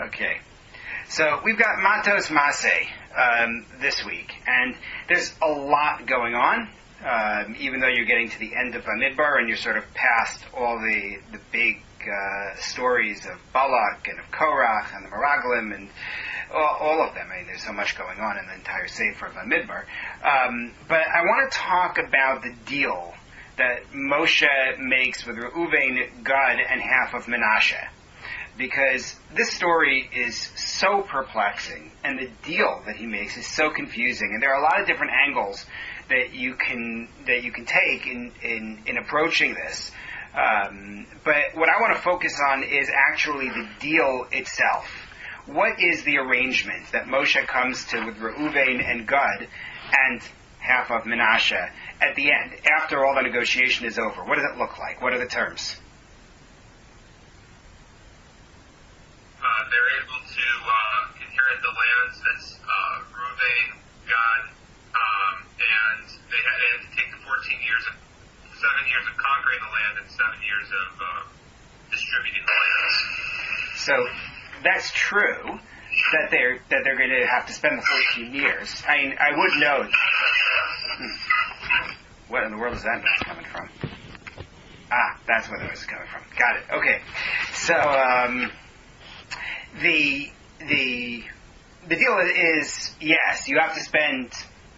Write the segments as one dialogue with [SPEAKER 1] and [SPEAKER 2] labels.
[SPEAKER 1] Okay. So we've got MATTOS Reuven this week, and there's a lot going on. Even though you're getting to the end of Bamidbar and you're sort of past all the big stories of Balak and of Korach and the Meraglim and all of them. I mean, there's so much going on in the entire Sefer of Bamidbar. But I want to talk about the deal that Moshe makes with Reuven, Gad, and half of Menasheh. Because this story is so perplexing, and the deal that he makes is so confusing, and there are a lot of different angles that you can take in approaching this. But what I want to focus on is actually the deal itself. What is the arrangement that Moshe comes to with Reuven and Gad and half of Menasheh at the end, after all the negotiation is over? What does it look like? What are the terms?
[SPEAKER 2] They're able to inherit the lands that's Reuven, Gad, and they had to take the 7 years of conquering the land and 7 years of distributing the lands.
[SPEAKER 1] So that's true that they're going to have to spend the 14 years. I mean, I would note. What in the world is that noise coming from? That's where the noise is coming from. Got it. Okay. So the deal is, yes, you have to spend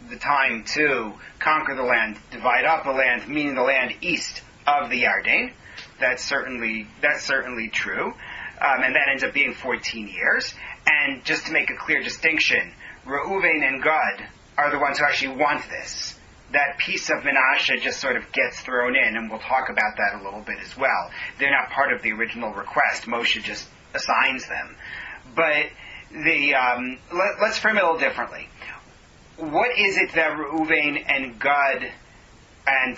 [SPEAKER 1] the time to conquer the land, divide up the land, meaning the land east of the Yarden. That's certainly true. And that ends up being 14 years. And just to make a clear distinction, Reuven and Gad are the ones who actually want this. That piece of Menasheh just sort of gets thrown in, and we'll talk about that a little bit as well. They're not part of the original request. Moshe just assigns them. But let's frame it a little differently. What is it that Reuven and Gad and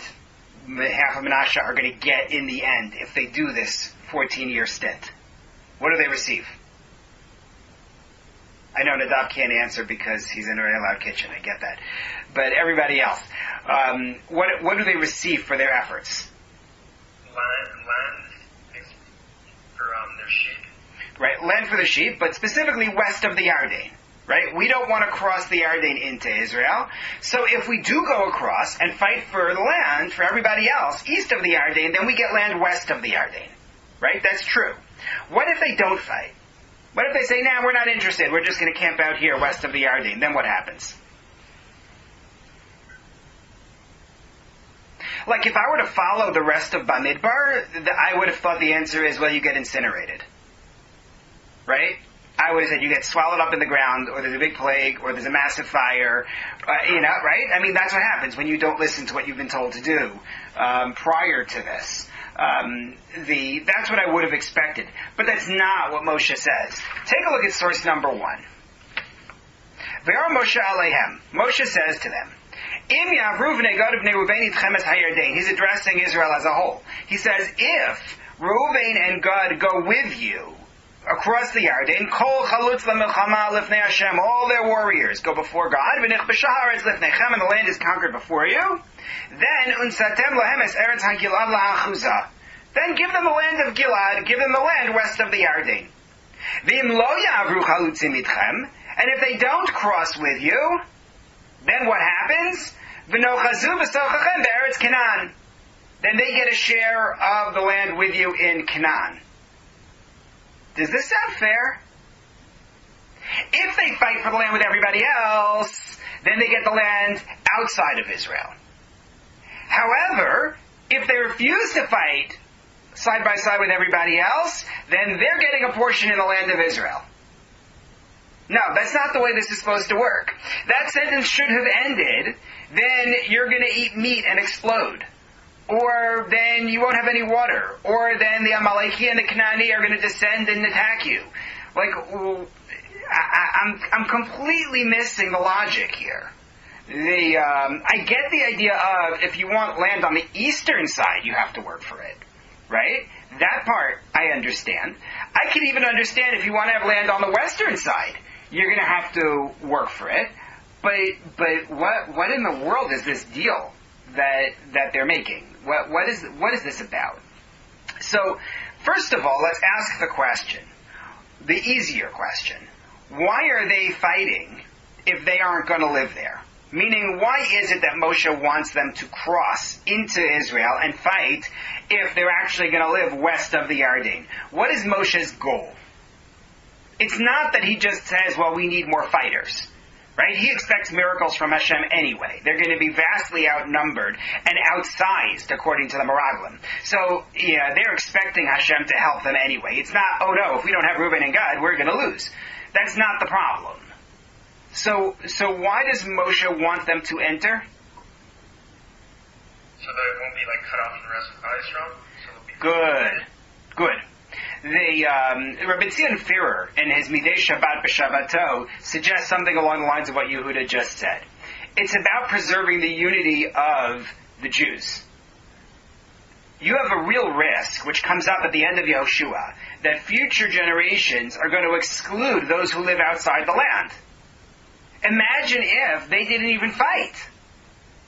[SPEAKER 1] half of Menasheh are going to get in the end if they do this 14-year stint? What do they receive? I know Nadav can't answer because he's in a very loud kitchen. I get that. But everybody else, what do they receive for their efforts?
[SPEAKER 2] Land for their sheep.
[SPEAKER 1] Right, land for the sheep, but specifically west of the Yarden. Right? We don't want to cross the Yarden into Israel. So if we do go across and fight for the land for everybody else east of the Yarden, then we get land west of the Yarden. Right? That's true. What if they don't fight? What if they say, nah, we're not interested, we're just going to camp out here west of the Yarden? Then what happens? Like, if I were to follow the rest of Bamidbar, I would have thought the answer is, well, you get incinerated. Right? I would have said you get swallowed up in the ground, or there's a big plague, or there's a massive fire, right? I mean, that's what happens when you don't listen to what you've been told to do prior to this. That's what I would have expected. But that's not what Moshe says. Take a look at source number 1. Ve'ar Moshe Aleihem. Moshe says to them, Im Yavru v'nei Gad v'nei Reuven itchem es hayarden. He's addressing Israel as a whole. He says, if Reuven and Gad go with you across the Yarden, kol chalutz lamilchama lifnei Hashem, all their warriors go before God, v'nichbasha haaretz lifneichem, and the land is conquered before you. Then unsatem lahem es eretz hagilad la'achuza. Then give them the land of Gilad, give them the land west of the Yarden. V'im lo yavru chalutzim itchem, and if they don't cross with you, then what happens? V'nochazu v'sochachem be'eretz Canaan. Then they get a share of the land with you in Canaan. Does this sound fair? If they fight for the land with everybody else, then they get the land outside of Israel. However, if they refuse to fight side by side with everybody else, then they're getting a portion in the land of Israel. No, that's not the way this is supposed to work. That sentence should have ended, then you're going to eat meat and explode. Or then you won't have any water. Or then the Amaleki and the Canaani are going to descend and attack you. Like, I'm completely missing the logic here. I get the idea of if you want land on the eastern side, you have to work for it. Right? That part I understand. I can even understand if you want to have land on the western side, you're going to have to work for it. But what in the world is this deal that they're making? What is this about? So, first of all, let's ask the question: the easier question. Why are they fighting if they aren't going to live there? Meaning, why is it that Moshe wants them to cross into Israel and fight if they're actually going to live west of the Yarden? What is Moshe's goal? It's not that he just says, well, we need more fighters. Right? He expects miracles from Hashem anyway. They're going to be vastly outnumbered and outsized, according to the Meraglim. So, yeah, they're expecting Hashem to help them anyway. It's not, oh no, if we don't have Reuven and Gad, we're going to lose. That's not the problem. So why does Moshe want them to enter?
[SPEAKER 2] So that it won't be cut off from the rest of Israel?
[SPEAKER 1] Good. Rabbi Tzion Führer, in his Midei Shabbat B'Shabbato, suggests something along the lines of what Yehuda just said. It's about preserving the unity of the Jews. You have a real risk, which comes up at the end of Yehoshua, that future generations are going to exclude those who live outside the land. Imagine if they didn't even fight.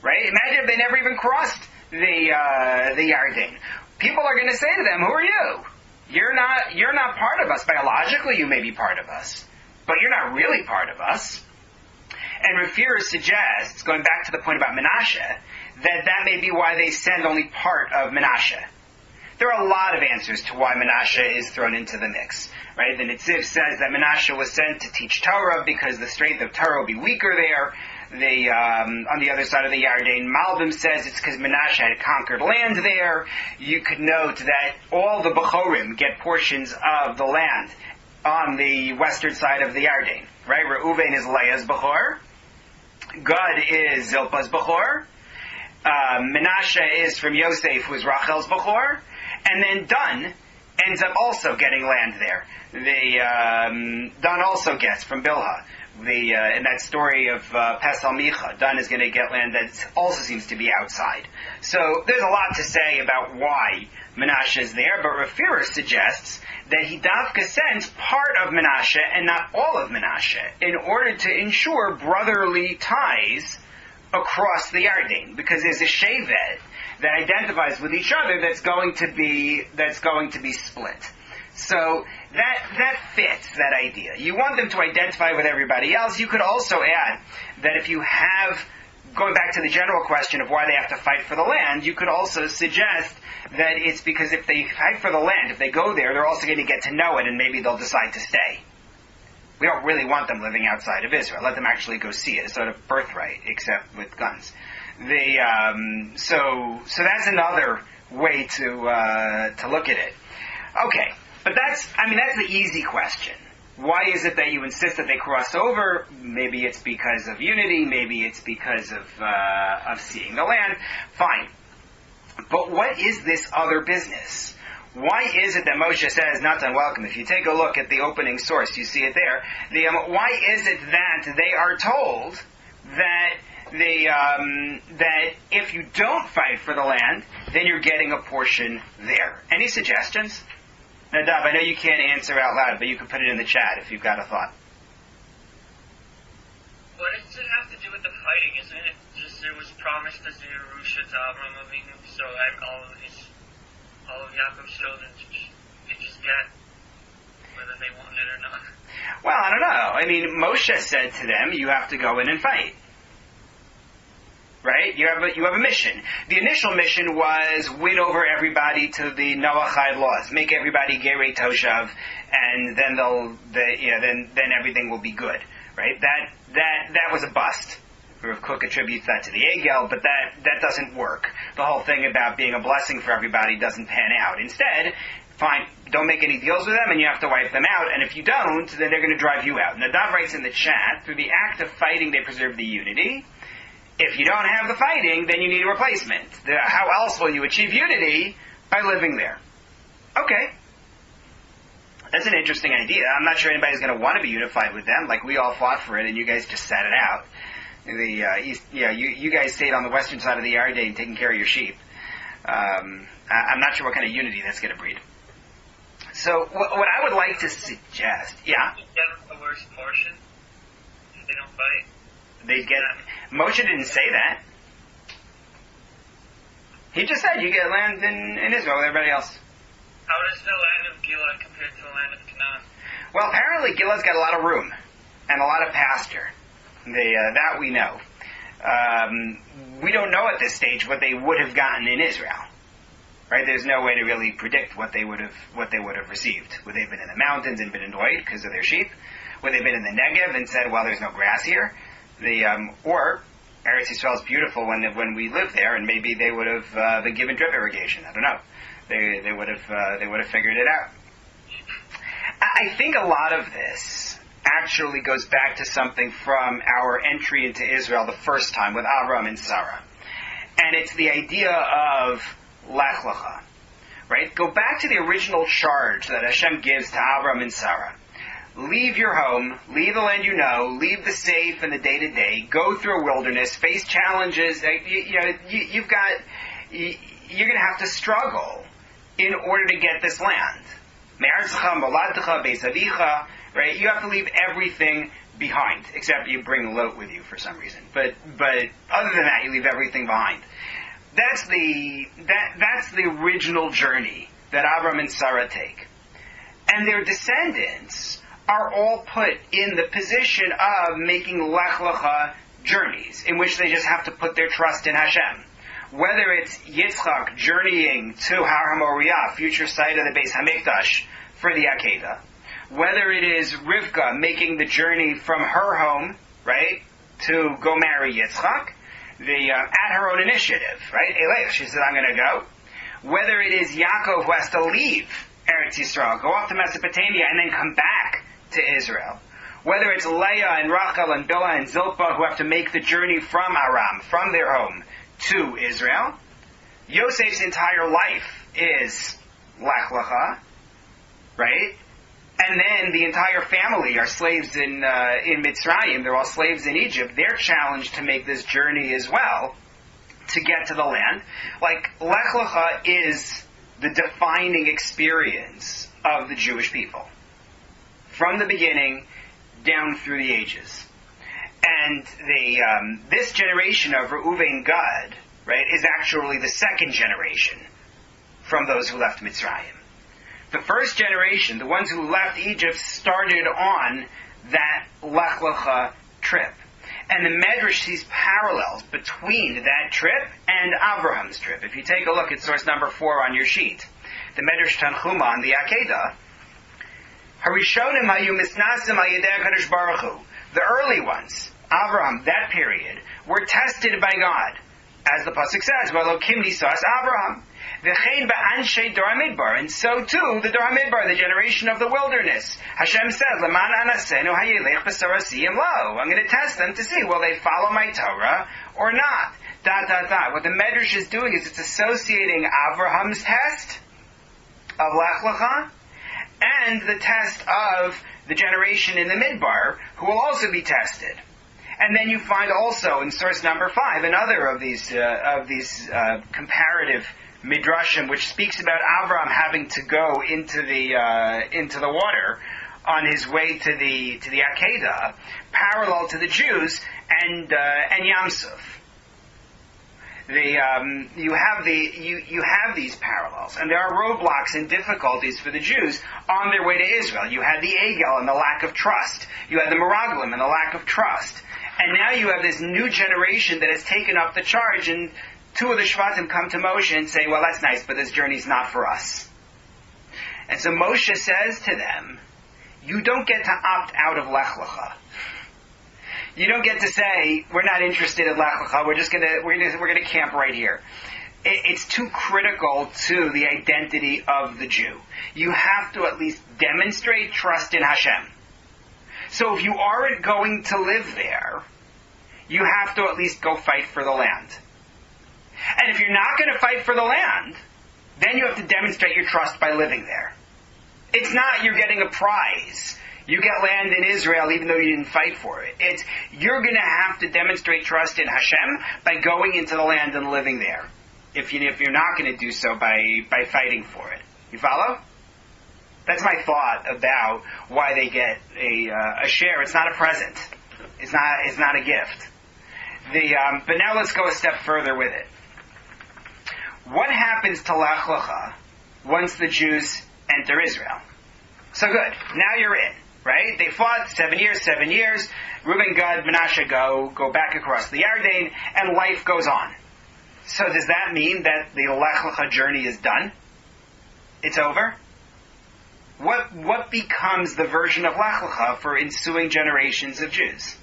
[SPEAKER 1] Right? Imagine if they never even crossed the Yarden. People are going to say to them, who are you? You're not part of us. Biologically, you may be part of us, but you're not really part of us. And Rafir suggests, going back to the point about Menashe, that may be why they send only part of Menashe. There are a lot of answers to why Menashe is thrown into the mix. Right? The Netziv says that Menashe was sent to teach Torah because the strength of Torah will be weaker there. On the other side of the Yarden, Malbim says it's because Menashe had conquered land there. You could note that all the Bechorim get portions of the land on the western side of the Yarden. Right? Reuven is Leah's Bechor. Gad is Zilpah's Bechor. Menashe is from Yosef, who is Rachel's Bechor. And then Dan ends up also getting land there. Dan also gets from Bilhah. In that story of Pesal Micha, Dan is going to get land that also seems to be outside. So there's a lot to say about why Menashe is there, but Rafir suggests that he dafka sends part of Menashe and not all of Menashe in order to ensure brotherly ties across the Yarden, because there's a shevet that identifies with each other that's going to be split. So that fits that idea. You want them to identify with everybody else. You could also add that if you have, going back to the general question of why they have to fight for the land, you could also suggest that it's because if they fight for the land, if they go there, they're also going to get to know it and maybe they'll decide to stay. We don't really want them living outside of Israel. Let them actually go see it. It's sort of birthright, except with guns. So that's another way to look at it. Okay. But that's the easy question. Why is it that you insist that they cross over? Maybe it's because of unity. Maybe it's because of seeing the land. Fine. But what is this other business? Why is it that Moshe says not unwelcome? If you take a look at the opening source, you see it there. Why is it that they are told that that if you don't fight for the land, then you're getting a portion there? Any suggestions? Nadav, I know you can't answer out loud, but you can put it in the chat if you've got a thought.
[SPEAKER 3] What does it have to do with the fighting? Isn't it just it was promised as the Yerusha to Avram Avinu, so all of Yaakov's children they just get whether they want it or not?
[SPEAKER 1] Well, I don't know. I mean, Moshe said to them, you have to go in and fight. Right? You have a mission. The initial mission was win over everybody to the Noachide laws, make everybody Gerei Toshav, and then everything will be good. Right? That was a bust. Rav Kook attributes that to the Egel, but that doesn't work. The whole thing about being a blessing for everybody doesn't pan out. Instead, fine, don't make any deals with them, and you have to wipe them out. And if you don't, then they're going to drive you out. Nadav writes in the chat, through the act of fighting, they preserve the unity. If you don't have the fighting, then you need a replacement. How else will you achieve unity? By living there. Okay. That's an interesting idea. I'm not sure anybody's going to want to be unified with them. Like, we all fought for it, and you guys just sat it out. You guys stayed on the western side of the Yarden taking care of your sheep. I'm not sure what kind of unity that's going to breed. So, what I would like to suggest... Yeah?
[SPEAKER 3] They get the worst portion if they don't fight.
[SPEAKER 1] Moshe didn't say that. He just said you get land in Israel with everybody else.
[SPEAKER 3] How does the land of Gilad compare to the land of Canaan?
[SPEAKER 1] Well, apparently Gilead's got a lot of room and a lot of pasture. That we know. We don't know at this stage what they would have gotten in Israel. Right? There's no way to really predict what they would have received. Would they have been in the mountains and been annoyed because of their sheep? Would they have been in the Negev and said, "Well, there's no grass here"? Or Eretz Yisrael is beautiful when we live there, and maybe they would have been given drip irrigation. I don't know. They would have figured it out. I think a lot of this actually goes back to something from our entry into Israel the first time with Avram and Sarah, and it's the idea of Lech Lecha. Right? Go back to the original charge that Hashem gives to Avram and Sarah. Leave your home, leave the land you know, leave the safe and the day-to-day, go through a wilderness, face challenges. You're going to have to struggle in order to get this land. Right? You have to leave everything behind, except you bring Lot with you for some reason. But other than that, you leave everything behind. That's the original journey that Avram and Sarah take. And their descendants are all put in the position of making Lech Lecha journeys, in which they just have to put their trust in Hashem. Whether it's Yitzchak journeying to Har HaMoriah, future site of the Beis HaMikdash, for the Akedah, whether it is Rivka making the journey from her home, right, to go marry Yitzchak, at her own initiative, right? Elech, she said, I'm going to go. Whether it is Yaakov who has to leave Eretz Yisrael, go off to Mesopotamia, and then come back to Israel. Whether it's Leah and Rachel and Bilhah and Zilpah who have to make the journey from Aram, from their home, to Israel. Yosef's entire life is Lech Lecha, right? And then the entire family are slaves in Mitzrayim. They're all slaves in Egypt. They're challenged to make this journey as well to get to the land. Like, Lech Lecha is the defining experience of the Jewish people. From the beginning, down through the ages. And this generation of Reuven Gad, right, is actually the second generation from those who left Mitzrayim. The first generation, the ones who left Egypt, started on that Lech Lecha trip. And the Medrash sees parallels between that trip and Abraham's trip. If you take a look at source number 4 on your sheet, the Medrash Tanchuma on the Akedah, Harishonim hayu misnasim al yedei HaKadosh Baruch Hu. The early ones, Abraham, that period, were tested by God. As the pasuk says, "V'Elokim nisas Abraham." V'chein ba'anshei Dor HaMidbar, and so too the Dor HaMidbar, the generation of the wilderness. Hashem says, "L'man anasenu hayelech b'sorasiyim lo." I'm going to test them to see will they follow my Torah or not. ... What the Medrash is doing is it's associating Abraham's test of Lech Lecha and the test of the generation in the Midbar, who will also be tested. And then you find also in source number 5 another of these comparative midrashim, which speaks about Avram having to go into the water on his way to the Akedah, parallel to the Jews and Yamsuf. You have these parallels, and there are roadblocks and difficulties for the Jews on their way to Israel. You had the Egel and the lack of trust. You had the Meraglim and the lack of trust. And now you have this new generation that has taken up the charge, and 2 of the Shvatim come to Moshe and say, well, that's nice, but this journey's not for us. And so Moshe says to them, you don't get to opt out of Lech Lecha. You don't get to say, we're not interested in Lech Lecha, we're gonna camp right here. It's too critical to the identity of the Jew. You have to at least demonstrate trust in Hashem. So if you aren't going to live there, you have to at least go fight for the land. And if you're not going to fight for the land, then you have to demonstrate your trust by living there. It's not you're getting a prize. You get land in Israel even though you didn't fight for it. It's you're going to have to demonstrate trust in Hashem by going into the land and living there. If you're not going to do so by fighting for it. You follow? That's my thought about why they get a share. It's not a present. It's not a gift. But now let's go a step further with it. What happens to Lech Lecha once the Jews enter Israel? So good. Now you're in. Right? They fought 7 years. Reuven Gad Menasheh go back across the Yarden, and life goes on. So does that mean that the Lech Lecha journey is done? It's over? What becomes the version of Lech Lecha for ensuing generations of Jews?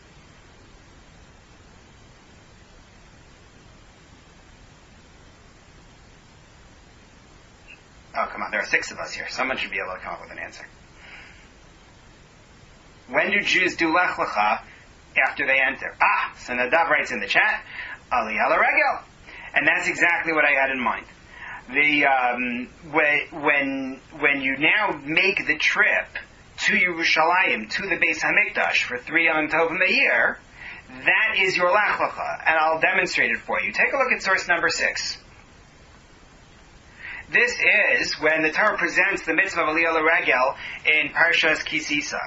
[SPEAKER 1] Oh, come on, there are 6 of us here. Someone should be able to come up with an answer. When do Jews do Lech Lecha after they enter? So Nadav writes in the chat, Aliyah L'Regel. And that's exactly what I had in mind. When you now make the trip to Yerushalayim, to the Beis Hamikdash for 3 Yom Tovim a year, that is your Lech Lecha. And I'll demonstrate it for you. Take a look at source number 6. This is when the Torah presents the mitzvah of Aliyah L'Regel in Parshas Kisisa.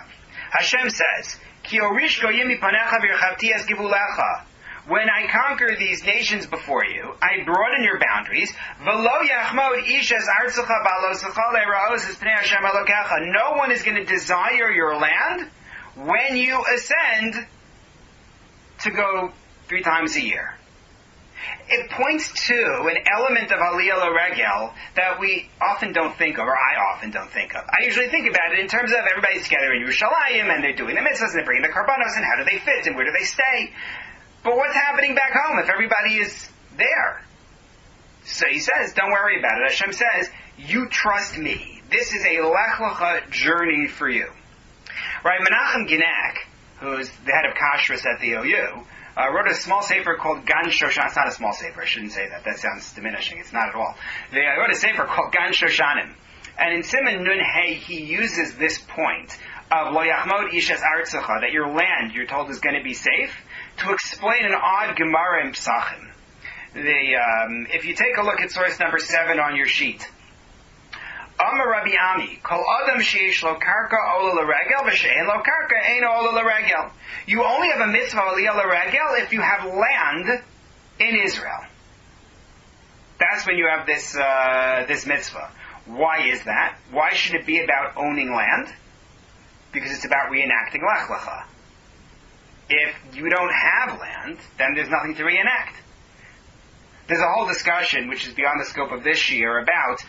[SPEAKER 1] Hashem says, Ki orish goyim mipanecha v'irchavti es givulecha. When I conquer these nations before you, I broaden your boundaries. V'lo yachmod ish es artzecha ba'alosecha le'ra'os es pnei Hashem Elokecha. No one is going to desire your land when you ascend to go 3 times a year. It points to an element of Aliyah L'Regel that we often don't think of, or I often don't think of. I usually think about it in terms of everybody's together in Yerushalayim, and they're doing the mitzvahs, and they're bringing the karbanos, and how do they fit, and where do they stay? But what's happening back home if everybody is there? So he says, don't worry about it. Hashem says, you trust me. This is a Lech Lecha journey for you. Right, Menachem Ginak, who's the head of Kashrus at the OU, wrote a small sefer called Gan Shoshan. It's not a small sefer, I shouldn't say that. That sounds diminishing. It's not at all. They wrote a sefer called Gan Shoshanim. And in Siman Nun Hey, he uses this point of Lo Yachmod Ish Es Artzecha, that your land, you're told, is going to be safe, to explain an odd Gemara in Psachim. If you take a look at source number 7 on your sheet, Amar Rabbi Ami, Kol Adam Sheish Lo Karka Ola L'Regel V'She'en Lo Karka Ein Ola L'Regel. You only have a mitzvah Aliyah L'Regel if you have land in Israel. That's when you have this mitzvah. Why is that? Why should it be about owning land? Because it's about reenacting Lech Lecha. If you don't have land, then there's nothing to reenact. There's a whole discussion, which is beyond the scope of this year, about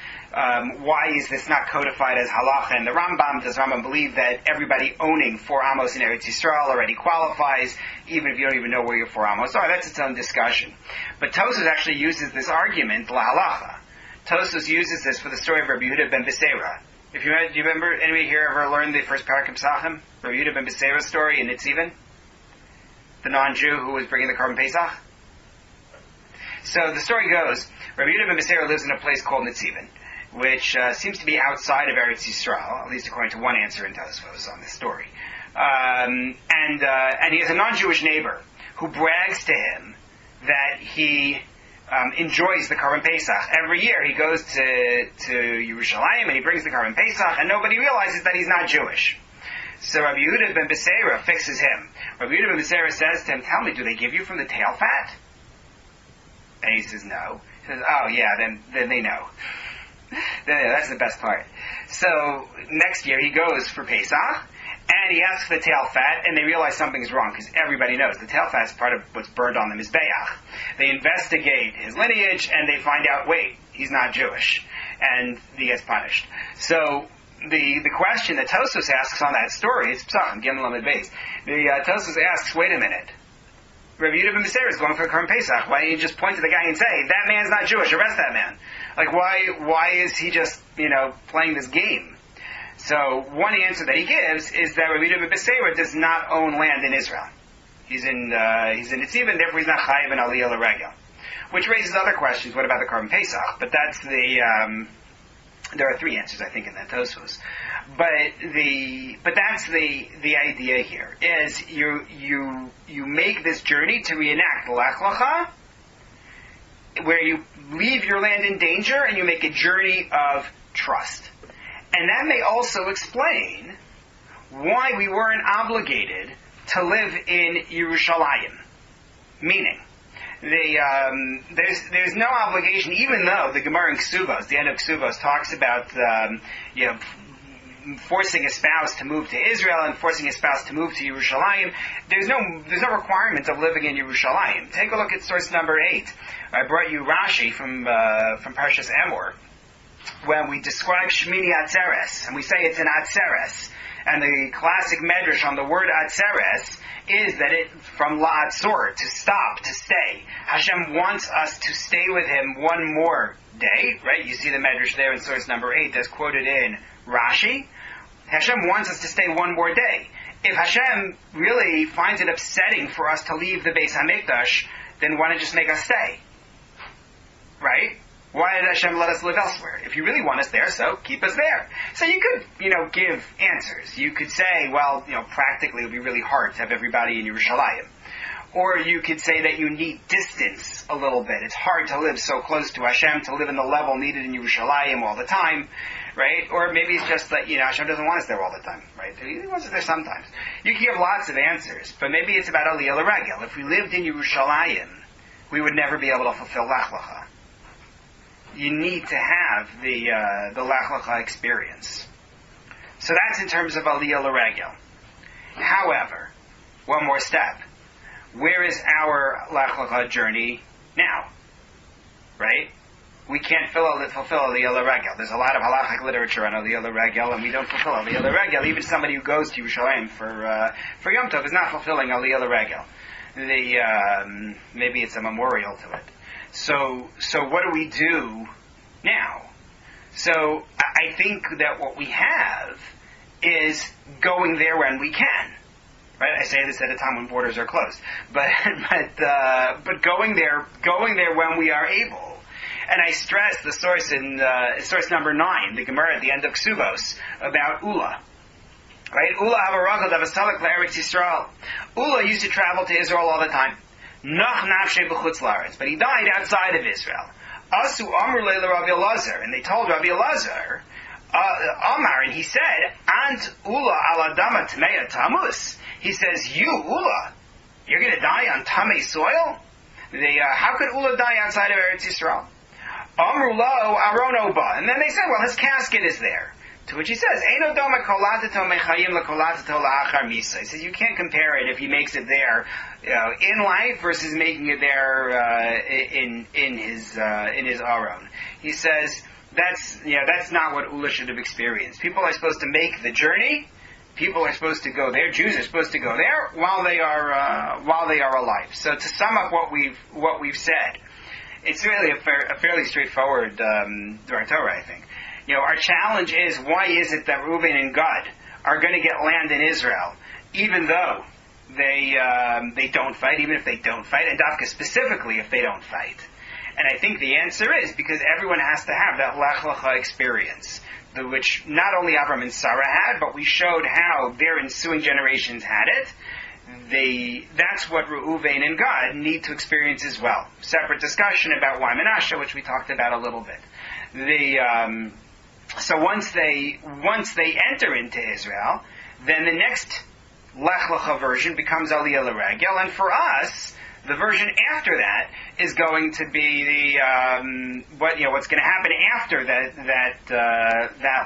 [SPEAKER 1] why is this not codified as halacha. And the Rambam, does Rambam believe that everybody owning 4 amos in Eretz Yisrael already qualifies, even if you don't even know where your 4 amos are? That's its own discussion. But Tosfos actually uses this argument, la halacha. Tosfos uses this for the story of Rabbi Yehuda ben Beseira. Do you remember, anybody here ever learned the first parak of Psachim? Rabbi Yehuda ben Beseira's story in Nitzivan? The non-Jew who was bringing the Korban Pesach? So the story goes, Rabbi Yehuda ben Beseira lives in a place called Nitzivan, which seems to be outside of Eretz Yisrael, at least according to one answer in Tosfos on this story. And he has a non-Jewish neighbor who brags to him that he enjoys the Korban Pesach. Every year he goes to Yerushalayim and he brings the Korban Pesach, and nobody realizes that he's not Jewish. So Rabbi Yehuda ben Beseira fixes him. Rabbi Yehuda ben Beseira says to him, tell me, do they give you from the tail fat? And he says, no. He says, oh yeah, then they know. That's the best part. So next year he goes for Pesach, and he asks for the tail fat, and they realize something's wrong, because everybody knows the tail fat is part of what's burned on the Mizbeach. They investigate his lineage, and they find out, wait, he's not Jewish. And he gets punished. So the question that Tosfos asks on that story, it's Psachim, Gimel Lamed Beis. Tosfos asks, wait a minute. Rabbi Yehuda ben Beseira is going for a Korban Pesach. Why don't you just point to the guy and say, that man's not Jewish, arrest that man? Like, why is he just, playing this game? So, one answer that he gives is that Rabbi Yehuda ben Beseira does not own land in Israel. He's in Nitzivan, therefore he's not chayiv in Aliyah L'Regel. Which raises other questions. What about the Korban Pesach? But that's there are 3 answers, I think, in that Tosfos. But that's the idea here, is you make this journey to reenact Lech Lecha, where you leave your land in danger and you make a journey of trust. And that may also explain why we weren't obligated to live in Yerushalayim. Meaning, there's no obligation, even though the Gemara in Ksuvos, the end of Ksuvos, talks about forcing a spouse to move to Israel and forcing a spouse to move to Yerushalayim. There's no requirement of living in Yerushalayim. Take a look at source number 8. I brought you Rashi from Parshas Emor, when we describe Shmini Atzeres, and we say it's an Atzeres. And the classic medrash on the word Atzeres is that it, from La'atzor, to stop, to stay. Hashem wants us to stay with Him one more day, right? You see the medrash there in source number 8 as quoted in Rashi. Hashem wants us to stay one more day. If Hashem really finds it upsetting for us to leave the Beis HaMikdash, then why not just make us stay? Right? Why did Hashem let us live elsewhere? If you really want us there, so keep us there. So you could, give answers. You could say, well, practically it would be really hard to have everybody in Yerushalayim. Or you could say that you need distance a little bit. It's hard to live so close to Hashem, to live in the level needed in Yerushalayim all the time, right? Or maybe it's just that, Hashem doesn't want us there all the time, right? He wants us there sometimes. You can give lots of answers, but maybe it's about Aliyah L'Regel. If we lived in Yerushalayim, we would never be able to fulfill Lech Lecha. You need to have the Lech Lecha experience. So that's in terms of Aliyah L'Regel. However, one more step. Where is our Lech Lecha journey now? Right? We can't fulfill Aliyah L'Regel. There's a lot of halachic literature on Aliyah L'Regel, and we don't fulfill Aliyah L'Regel. Even somebody who goes to Yerushalayim for Yom Tov is not fulfilling Aliyah L'Regel. Maybe it's a memorial to it. So what do we do now? So I think that what we have is going there when we can. Right? I say this at a time when borders are closed. But going there when we are able. And I stress the source in source number 9, the Gemara at the end of Ksubos, about Ula. Right? Ula Havaragad Avastalak L'Eretz Yisrael. Ula used to travel to Israel all the time. Nach nafshe b'chutz la'aretz, but he died outside of Israel. Asu amru leila Rabbi Elazar, and they told Rabbi Elazar, Amar, and he said, Ant Ula ala dama tmeya tamus. He says, you Ula, you're going to die on tamei soil? How could Ula die outside of Eretz Yisrael? Amru lo aron oba, and then they said, well, his casket is there. To which he says, Eino doma kolatato mechayim lekolatato la'achar misa. He says you can't compare it if he makes it there in life versus making it there in his aron. He says that's not what Ula should have experienced. People are supposed to make the journey. People are supposed to go there. Jews are supposed to go there while they are alive. So to sum up what we've said, it's really a fairly straightforward Torah, I think. Our challenge is, why is it that Reuven and Gad are going to get land in Israel, even though they don't fight, even if they don't fight, and Dafka specifically if they don't fight? And I think the answer is because everyone has to have that Lech Lecha experience, which not only Avram and Sarah had, but we showed how their ensuing generations had it. That's what Reuven and Gad need to experience as well. Separate discussion about why Menashe, which we talked about a little bit. So once they enter into Israel, then the next Lech Lecha version becomes Aliyah L'Regel, and for us, the version after that is going to be what's going to happen after that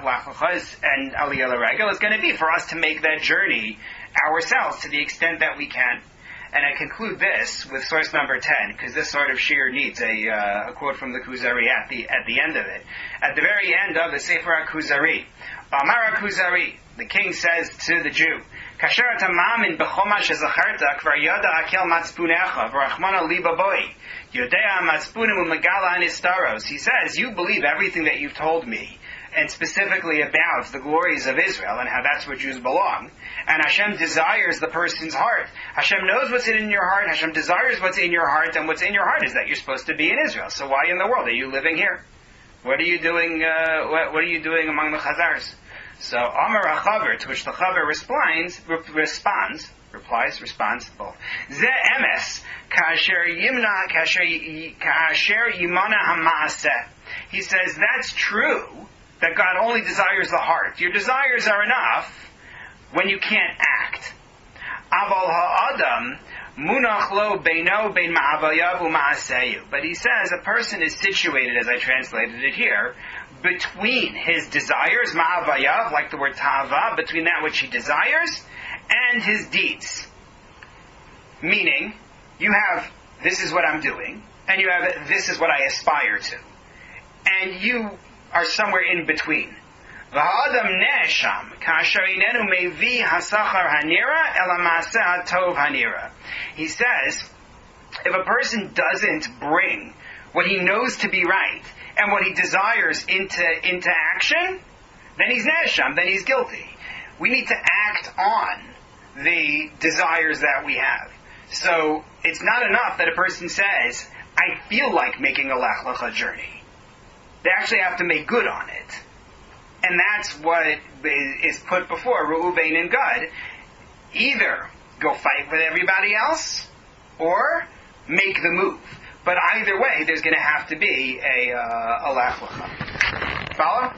[SPEAKER 1] Lech Lecha and Aliyah L'Regel is going to be for us to make that journey ourselves to the extent that we can. And I conclude this with source number 10, because this sort of shir needs a quote from the Kuzari at the end of it. At the very end of the Sefer HaKuzari, Amar HaKuzari, the king says to the Jew, Kasher tamamin b'choma shezacharta kvar yoda akel matzpunecha v'rachmana liba boi yodea matzpunim u'megala anistaros. He says, you believe everything that you've told me, and specifically about the glories of Israel and how that's where Jews belong. And Hashem desires the person's heart. Hashem knows what's in your heart. Hashem desires what's in your heart, and what's in your heart is that you're supposed to be in Israel. So why in the world are you living here? What are you doing? What are you doing among the Chazars? So Amar HaChaver, to which the Chaver responds both. Ze emes kasher yimana hamaaseh. He says that's true, that God only desires the heart. Your desires are enough when you can't act. Aval ha'adam Munach lo beino bein ma'avayav u'ma'aseyu. But he says a person is situated, as I translated it here, between his desires, ma'avayav, like the word ta'ava, between that which he desires, and his deeds. Meaning, you have, this is what I'm doing, and you have, this is what I aspire to. And you are somewhere in between. V'ha'adam ne'esham, ka'asher inenu mevi hasachar hanira, ela ma'aseh hatov hanira. He says, if a person doesn't bring what he knows to be right, and what he desires into action, then he's ne'esham, then he's guilty. We need to act on the desires that we have. So, it's not enough that a person says, I feel like making a Lech Lecha journey. They actually have to make good on it. And that's what is put before Reuven and Gad. Either go fight with everybody else, or make the move. But either way, there's going to have to be a Lech Lecha. Follow?